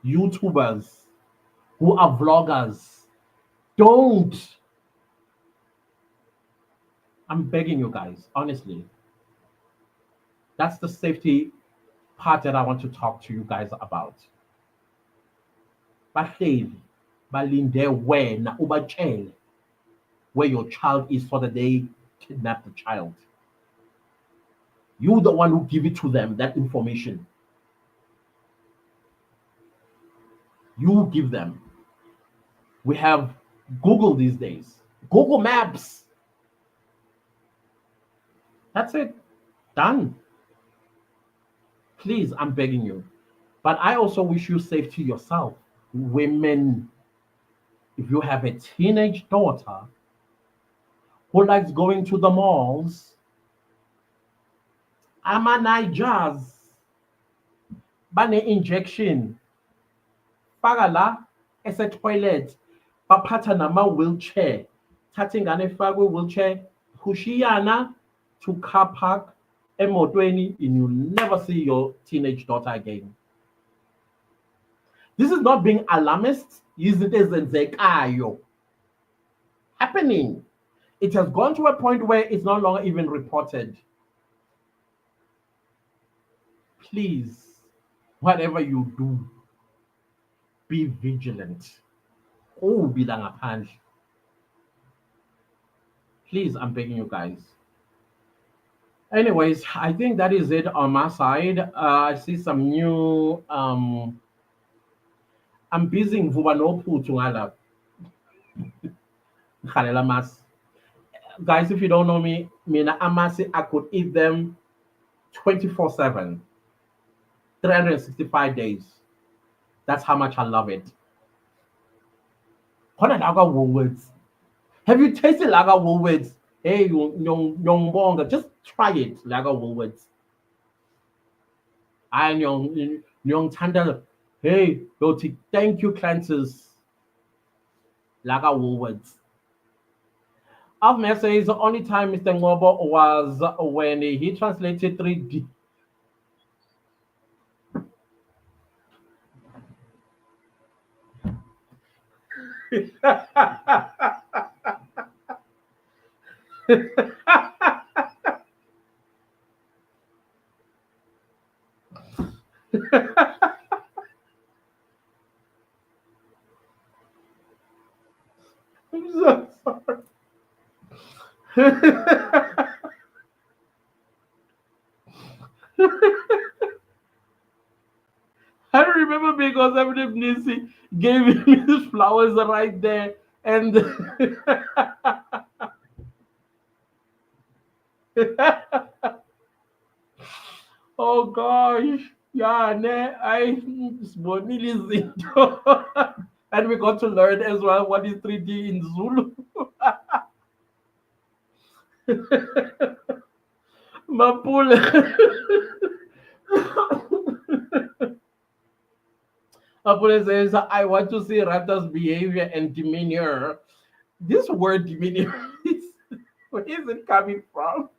YouTubers who are vloggers. Don't. I'm begging you guys, honestly. That's the safety part that I want to talk to you guys about. Bahleli, balinde wena ubatshele where your child is so that they kidnap the child. You the one who give it to them, that information. You give them. We have Google these days. Google Maps. That's it. Done. Please, I'm begging you. But I also wish you safety yourself. Women, if you have a teenage daughter who likes going to the malls, ama-Nigers, bane-injection, faka la ese-toilet, baphatha nama-wheelchair, thatha ingane efakwe wheelchair, pushiyana to car park emotweni, and you'll never see your teenage daughter again. This is not being alarmist. Izinto ezenzekayo happening. It has gone to a point where it's no longer even reported. Please, whatever you do, be vigilant. Oh, bilang ngaphandle. Please, I'm begging you guys. Anyways, I think that is it on my side. I see some new. I'm busy ngivuba nophuthu ngala. Ngikhalela amasi. Guys, if you don't know me, mina amasi, I could eat them 24/7, 365 days. That's how much I love it. Khona laga Woolworths. Have you tasted laga Woolworths? Hey, young bonga, just try it, laga Woolworths. I young tanda. Hey, Loti, thank you, Clancy's. Laga Woolworths. Ahmed says the only time Mr. Ngobo was when he translated 3D. I'm so sorry. I remember because Eminem Nisi gave him his flowers right there, and oh gosh, yeah, I listened, and we got to learn as well what is 3D in Zulu. Mapule. Mapule says, I want to see Rata's behavior and demeanor. This word demeanor where is it coming from?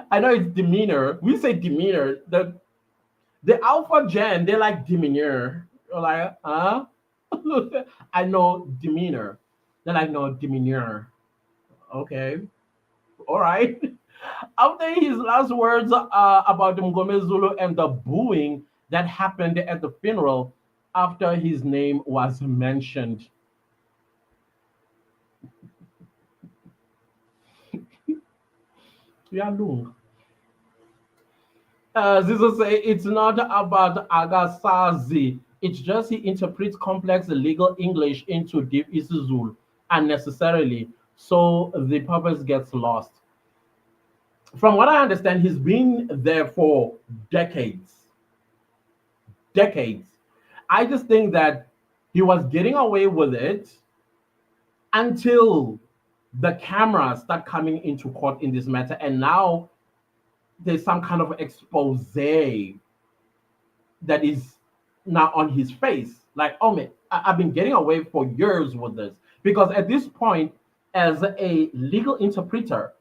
I know it's demeanor. We say demeanor. The alpha gen, they like demeanor. You're like, huh? I know demeanor. Then I know demeanor. Okay. All right. After his last words about the Mngome Zulu and the booing that happened at the funeral, after his name was mentioned. Uyalunga. Zizo say it's not about Agasazi. It's just he interprets complex legal English into deep isiZulu unnecessarily, so the purpose gets lost. From what I understand, he's been there for decades. Decades. I just think that he was getting away with it until the cameras start coming into court in this matter, and now there's some kind of expose that is now on his face. Like, oh man, I've been getting away for years with this. Because at this point, as a legal interpreter,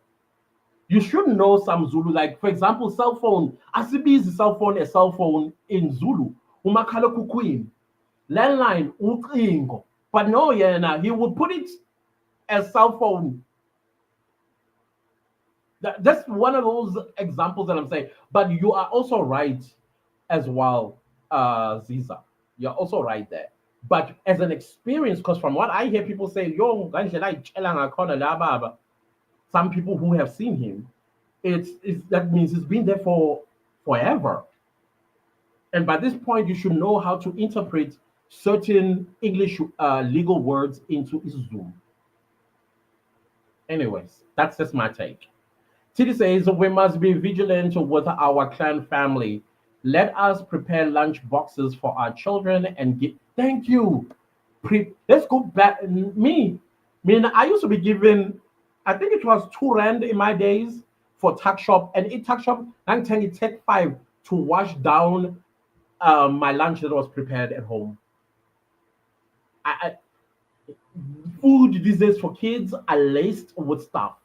you should know some Zulu. Like, for example, cell phone. Asibizi cell phone a cell phone in Zulu. Umakhalekhukhwini. Landline, ucingo. But no, yeah, now he would put it as cell phone. That's one of those examples that I'm saying. But you are also right as well, Ziza. You're also right there. But as an experience, because from what I hear people say, yo, some people who have seen him, it's that means it's been there for forever. And by this point, you should know how to interpret certain English legal words into Zoom. Anyways, that's just my take. Titi says we must be vigilant with our clan family. Let us prepare lunch boxes for our children and get. Thank you. Let's go back. I used to be given, I think it was 2 rand in my days for tuck shop, and it tuck shop. I'm telling you, take 5 to wash down my lunch that was prepared at home. I, food these days for kids are laced with stuff.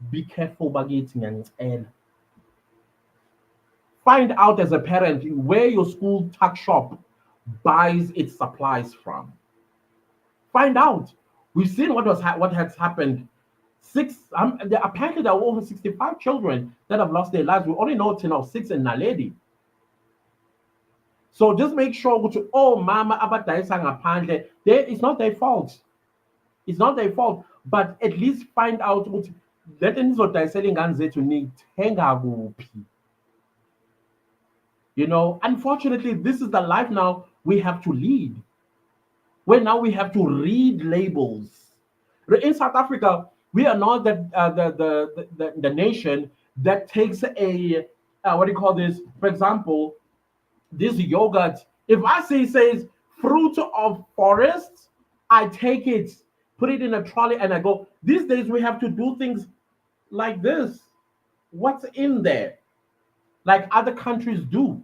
Be careful about getting and find out as a parent where your school tuck shop buys its supplies from. Find out. We've seen what has happened. Apparently there are over 65 children that have lost their lives. We only know 10 of 6 in Naledi. So just make sure to mama ngaphandle. It's not their fault. It's not their fault. But at least find out what let nizodayisela ingane zethu nithenga kuphi. Unfortunately, this is the life now we have to lead. Where now we have to read labels. In South Africa, we are not the nation that takes a what do you call this? For example, this yogurt. If I says fruit of forest, I take it, put it in a trolley, and I go. These days we have to do things like this. What's in there? Like other countries do.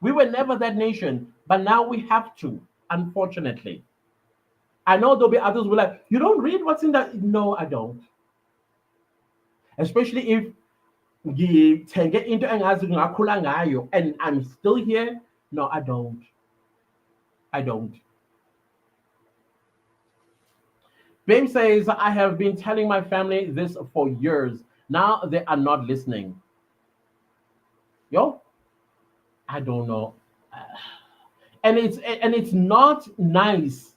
We were never that nation, but now we have to, unfortunately. I know there'll be others who are like, you don't read what's in that. No, I don't. Especially if you get into and I'm still here. No, I don't. I don't. Babe says, I have been telling my family this for years. Now they are not listening. Yo, I don't know. And it's not nice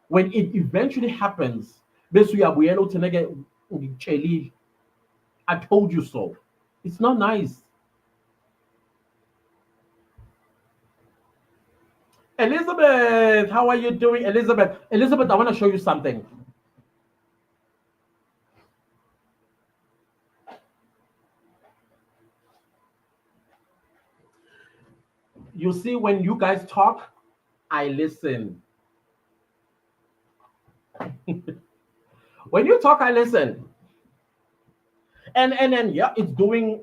when it eventually happens. I told you so. It's not nice. Elizabeth, how are you doing? Elizabeth, I want to show you something. You see, when you guys talk, I listen. When you talk, I listen. And yeah, it's doing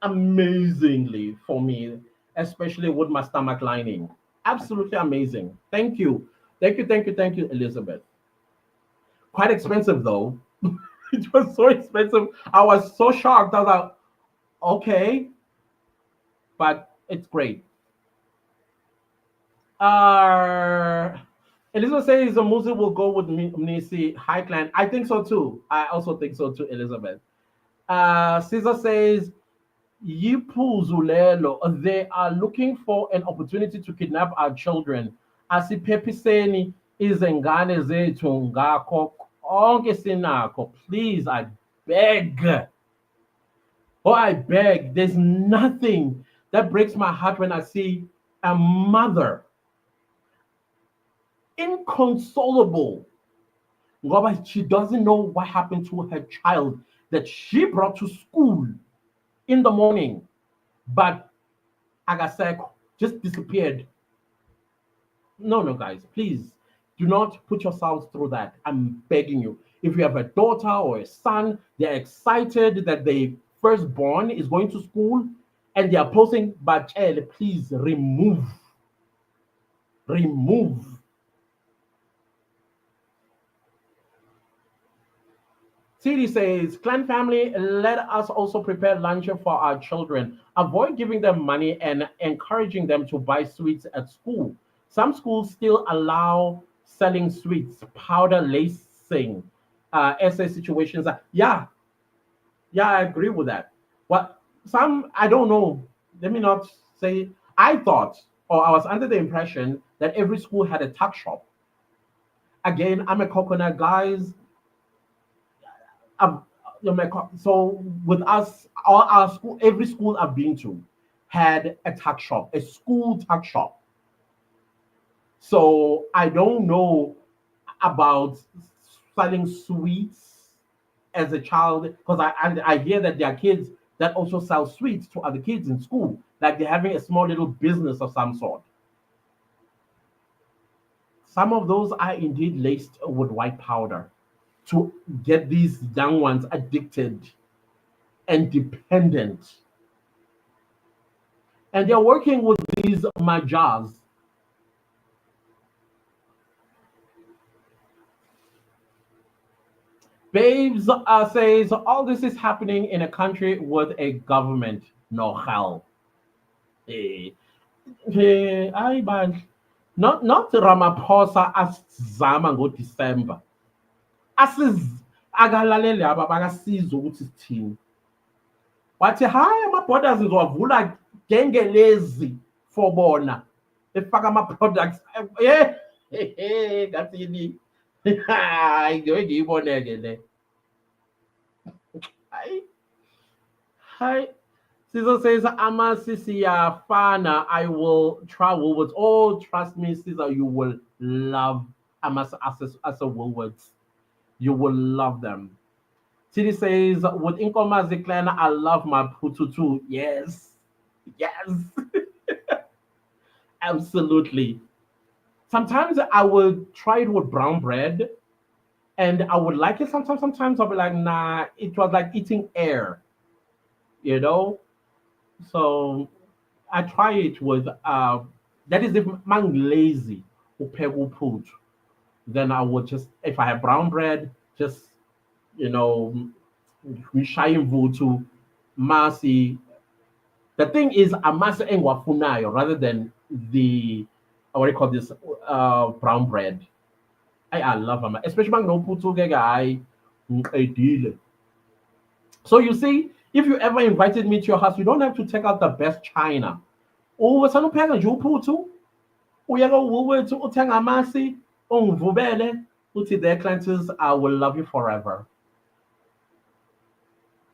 amazingly for me, especially with my stomach lining. Absolutely amazing. Thank you. Thank you, Elizabeth. Quite expensive though. It was so expensive. I was so shocked. I was like, okay, but it's great. Elizabeth says the Muzi will go with Mnisi Highland. I think so too. I also think so too, Elizabeth. Caesar says Yiphuzulelo, they are looking for an opportunity to kidnap our children. Asiphepiseni izingane zethu ngakho konke sinakho. Please, I beg. Oh, I beg. There's nothing that breaks my heart when I see a mother inconsolable. Ngoba she doesn't know what happened to her child that she brought to school in the morning, but Agasek just disappeared. No, no, guys, please do not put yourselves through that. I'm begging you. If you have a daughter or a son, they're excited that their firstborn is going to school and they are posting, but please remove, remove. CD says, Clan family, let us also prepare lunch for our children. Avoid giving them money and encouraging them to buy sweets at school. Some schools still allow selling sweets, powder lacing, essay situations. Yeah, yeah, I agree with that. What some, I don't know, let me not say, I thought, or I was under the impression that every school had a tuck shop. Again, I'm a coconut, guys. I've, so with us, all our school, every school I've been to had a tuck shop, a school tuck shop. So I don't know about selling sweets as a child because I hear that there are kids that also sell sweets to other kids in school, like they're having a small little business of some sort. Some of those are indeed laced with white powder to get these young ones addicted and dependent. And they're working with these majas. Babes says all this is happening in a country with a government. No hell. Eh, Hayi bandla. Not Ramaphosa asizama ngoDisemba. Asiz akalaleli aba bakasiza ukuthi sithini. Wathi hayi ama-borders ngiwavula gengelezi for bona. Efaka ama-products. Ngathini. Hayi ngeke ngiyiboneke le. Hayi. Hayi. Caesar says, Ama Sisiyafana, I will travel with. Oh, trust me, Caesar, you will love Amas as a Woolworths. You will love them. Titi says, with Inkomazi clan, I love my pututu. Yes. Yes. Absolutely. Sometimes I would try it with brown bread and I would like it sometimes. Sometimes I'll be like, nah, it was like eating air, you know? So I try it with that is if I'm lazy upegu. Then I would just if I have brown bread, just you know shine to masi. The thing is amasa engwafunayo rather than the what do you call this brown bread. I love them, especially bang no putu I deal. So you see, if you ever invited me to your house, you don't have to take out the best china. Oh, sanuphenga nje uphuthu, uya ko-Woolworths uthenga amasi, ungivubele, uthi their clients, I will love you forever.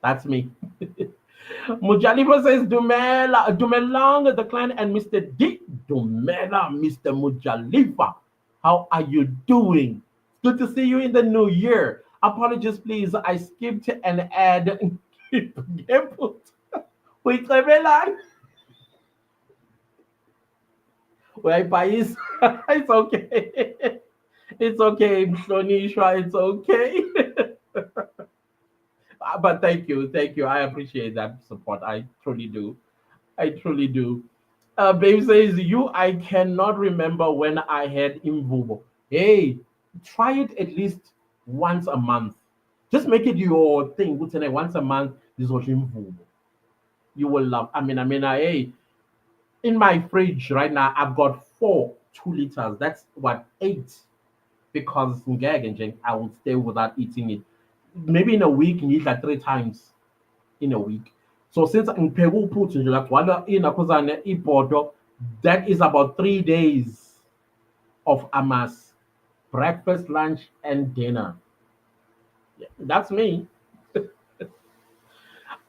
That's me. Mujalifa says, Dumela, Dumelang, the client, and Mr. D. Dumela, Mr. Mujalifa. How are you doing? Good to see you in the new year. Apologies, please. I skipped an ad. Wait, Wait, Pais. It's okay. It's okay, Shonisha. It's okay. But thank you. Thank you. I appreciate that support. I truly do. I truly do. Babe says, you, I cannot remember when I had Imvubo. Hey, try it at least once a month. Just make it your thing. Once a month, this was Imvubo. You will love. Hey, in my fridge right now, I've got 4 2 liters. That's what 8. Because I will stay without eating it. Maybe in a week, you eat like 3 times in a week. So since ngiphe uphuthu nje lagcwala inakhuzane ibhodo, that is about 3 days of amas, breakfast, lunch, and dinner. Yeah, that's me.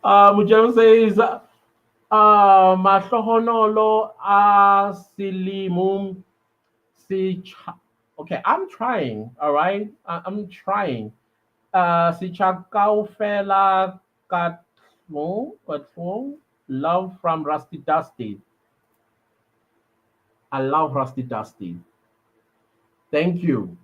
Mujero says, mahlohonolo asilimu si. Okay, I'm trying. All right, I'm trying. Si chakau fela katmo. Love from Rusty Dusty. I love Rusty Dusty. Thank you.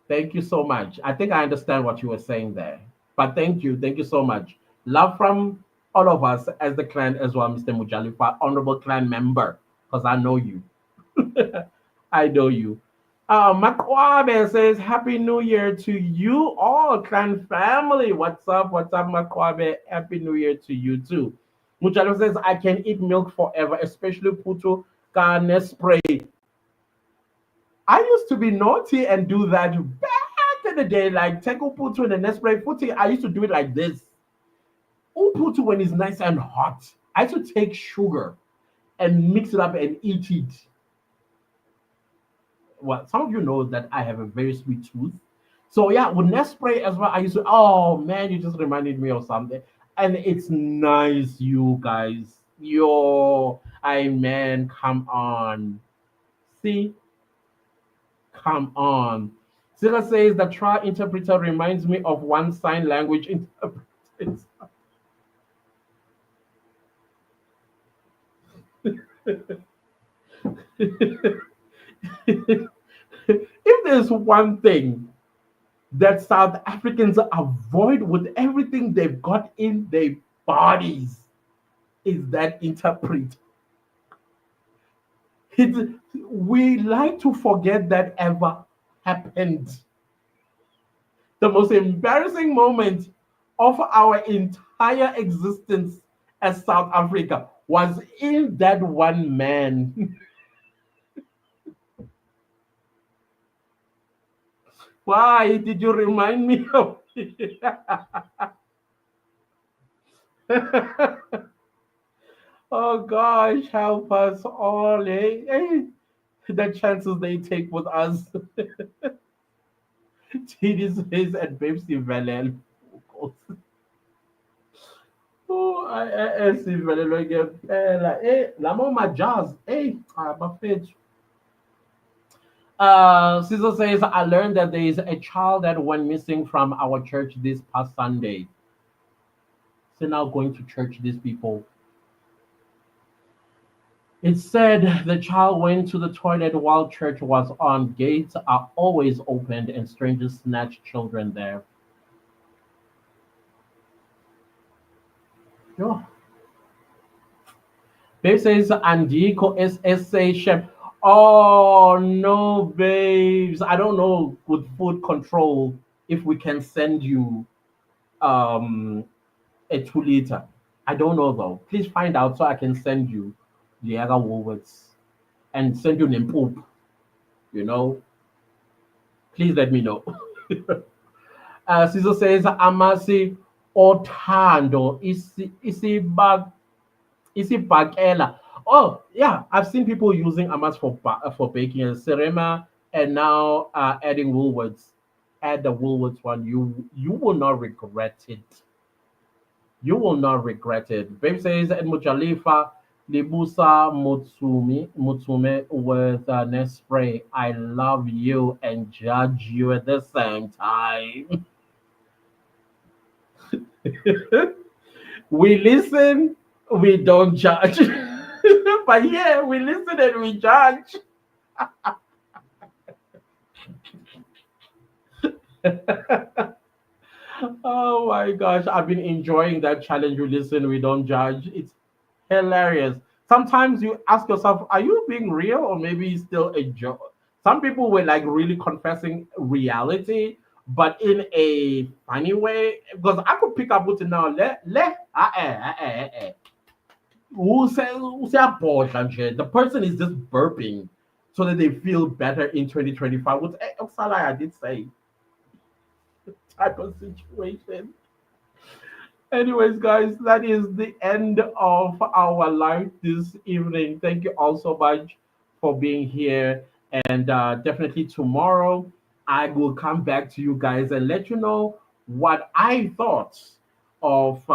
Thank you so much. I think I understand what you were saying there. But thank you. Thank you so much. Love from all of us as the clan as well, Mr. Mujalifa, honorable clan member, because I know you. I know you. Makwabe says, Happy New Year to you all, clan family. What's up? What's up, Makwabe? Happy New Year to you too. Mujalifa says, I can eat milk forever, especially putu cane spray. I used to be naughty and do that back in the day, like take uputu and the Nespresso footy. I used to do it like this. Uputu when it's nice and hot. I used to take sugar and mix it up and eat it. Well, some of you know that I have a very sweet tooth. So yeah, with Nespresso as well, I used to. Oh man, you just reminded me of something, and it's nice, you guys. Yo, I man, come on. See, come on. Sila says the trial interpreter reminds me of one sign language interpreter. If there's one thing that South Africans avoid with everything they've got in their bodies, is that interpret. We like to forget that ever happened. The most embarrassing moment of our entire existence as South Africa was in that one man. Why did you remind me of it? Oh gosh, help us all, eh? The chances they take with us. TD's face and Babesy Valel. Oh, si Valelo ngempela. Lamo majaz. Bafethu. Caesar says, I learned that there is a child that went missing from our church this past Sunday. So now going to church, these people. It said the child went to the toilet while church was on. Gates are always opened and strangers snatch children there. Yo. Babe says, Andiko SSA chef. Oh no, babes. I don't know with food control if we can send you um a 2 liter. I don't know though. Please find out so I can send you the other Woolworths and send you an poop. You know, please let me know. Caesar says, Amasi Otando isibakela. Oh yeah, I've seen people using Amas for baking and Serema, and now adding Woolworths. Add the Woolworths one. You will not regret it. You will not regret it. Babe says, and Mujalifa Libusa Mutsume with Nespray. I love you and judge you at the same time. We listen, we don't judge. But yeah, we listen and we judge. Oh my gosh, I've been enjoying that challenge. We listen, we don't judge. It's hilarious. Sometimes you ask yourself, are you being real or maybe it's still a joke? Some people were like really confessing reality, but in a funny way. Because I could pick up with it now. Usiyabhodla nje. The person is just burping so that they feel better in 2025. What Oksala I did say type of situation. Anyways, guys, that is the end of our live this evening. Thank you all so much for being here. And definitely tomorrow, I will come back to you guys and let you know what I thought of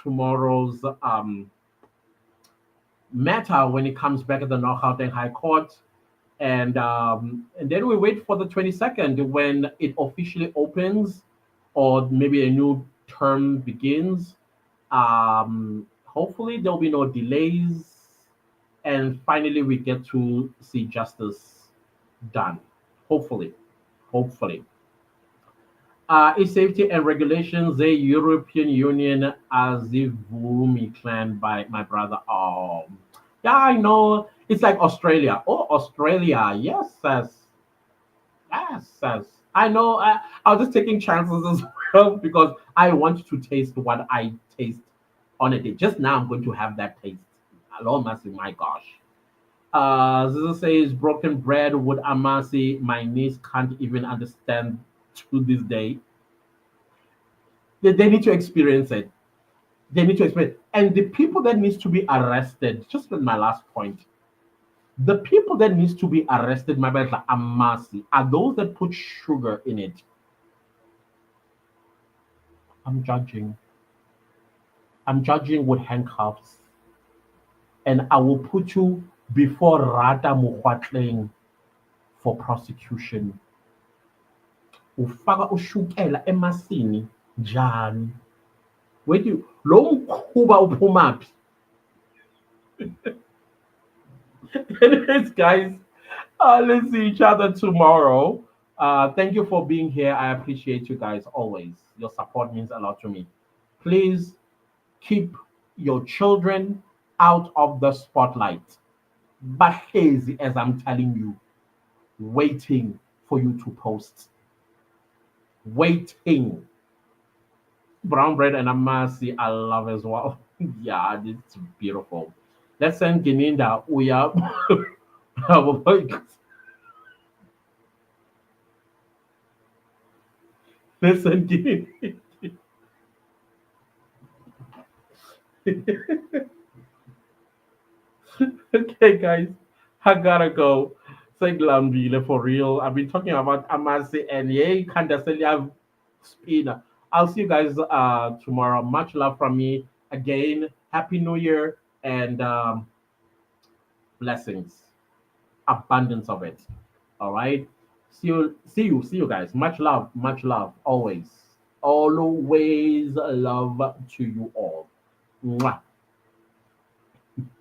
tomorrow's matter when it comes back at the Knockout and High Court. And then we wait for the 22nd when it officially opens, or maybe a new term begins. Hopefully there'll be no delays, and finally we get to see justice done. Hopefully, hopefully. E-safety and regulations, the European Union Azivumi clan by my brother. Yeah, I know. It's like Australia. Oh, Australia. Yes, yes, yes, yes. I know. I was just taking chances as well because I want to taste what I taste on a day. Just now, I'm going to have that taste. Hello, Mercy, my gosh. Ziza says broken bread with amasi. My niece can't even understand to this day. They need to experience it. They need to experience. And the people that needs to be arrested. Just with my last point. The people that needs to be arrested, my brother, like amasi, are those that put sugar in it. I'm judging. I'm judging with handcuffs, and I will put you before Rata Muhwatleng for prosecution. Ufaka ushukela emasini njani? Wait, lo mkhuba uphumaphi? Anyways, guys, let's see each other tomorrow. Thank you for being here. I appreciate you guys always. Your support means a lot to me. Please keep your children out of the spotlight. But hazy, as I'm telling you, waiting for you to post. Waiting. Brown bread and amasi, I love as well. Yeah, it's beautiful. Let's send Gininda. We are. Listen, Gininda. Okay, guys, I gotta go. Say Glambile for real. I've been talking about Amasi and yeah, Candacelia Spina. I'll see you guys tomorrow. Much love from me. Again, Happy New Year and blessings. Abundance of it. All right. See you guys. Much love. Always. Always love to you all. Mwah.